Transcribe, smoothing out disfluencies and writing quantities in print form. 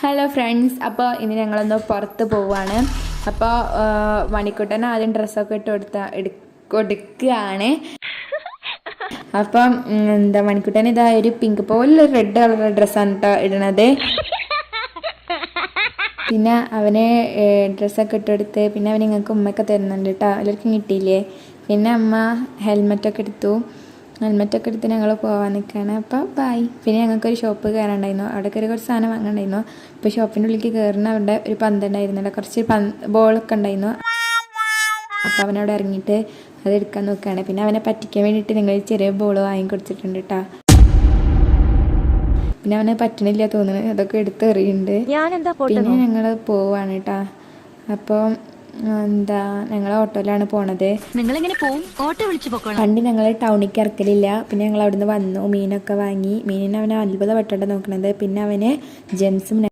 Hello friends, അപ്പോൾ ഇനി ഞങ്ങളൊന്ന് പുറത്ത് പോവുകയാണ്. അപ്പോൾ മണിക്കുട്ടൻ ആദ്യം ഡ്രസ്സൊക്കെ കൊടുക്കുകയാണ്. അപ്പം മണിക്കുട്ടൻ ഇതാ ഒരു പിങ്ക് പോലെ റെഡ് കളർ ഡ്രസ്സാണ് കേട്ടോ ഇടണത്. പിന്നെ അവന് ഡ്രസ്സൊക്കെ ഇട്ടെടുത്ത് പിന്നെ അവന് നിങ്ങൾക്ക് ഉമ്മയൊക്കെ തരുന്നുണ്ട് കേട്ടോ. എല്ലാവർക്കും കിട്ടിയില്ലേ? പിന്നെ അമ്മ ഹെൽമെറ്റൊക്കെ എടുത്തു ഞങ്ങൾ പോകാൻ നിൽക്കുകയാണ്. അപ്പോൾ ബായ്. പിന്നെ ഞങ്ങൾക്കൊരു ഷോപ്പ് കയറാണ്ടായിരുന്നു. അവിടെ കയറി കുറച്ച് സാധനം വാങ്ങണ്ടായിരുന്നു. ഇപ്പോൾ ഷോപ്പിൻ്റെ ഉള്ളിലേക്ക് കയറുന്ന അവിടെ ഒരു പന്തുണ്ടായിരുന്നില്ല, കുറച്ച് ബോളൊക്കെ ഉണ്ടായിരുന്നു. അപ്പോൾ അവനവിടെ ഇറങ്ങിയിട്ട് അത് എടുക്കാൻ നോക്കുകയാണ്. പിന്നെ അവനെ പറ്റിക്കാൻ വേണ്ടിയിട്ട് നിങ്ങൾ ചെറിയ ബോൾ വാങ്ങിക്കൊടുത്തിട്ടുണ്ട് കേട്ടോ. പിന്നെ അവനെ പറ്റണില്ല തോന്നുന്നു, അതൊക്കെ എടുത്ത് എറിയുന്നുണ്ട്. പിന്നെ ഞങ്ങൾ പോവാണ് കേട്ടോ. അപ്പോൾ ഞങ്ങൾ ഓട്ടോയിലാണ് പോണത്. പണ്ട് ഞങ്ങൾ ടൗണിലേക്ക് ഇറക്കലില്ല. പിന്നെ ഞങ്ങൾ അവിടുന്ന് വന്നു, മീനൊക്കെ വാങ്ങി. മീനിനെ അവനെ അത്ഭുതപ്പെട്ടിട്ട് നോക്കണത്. പിന്നെ അവന് ജെംസും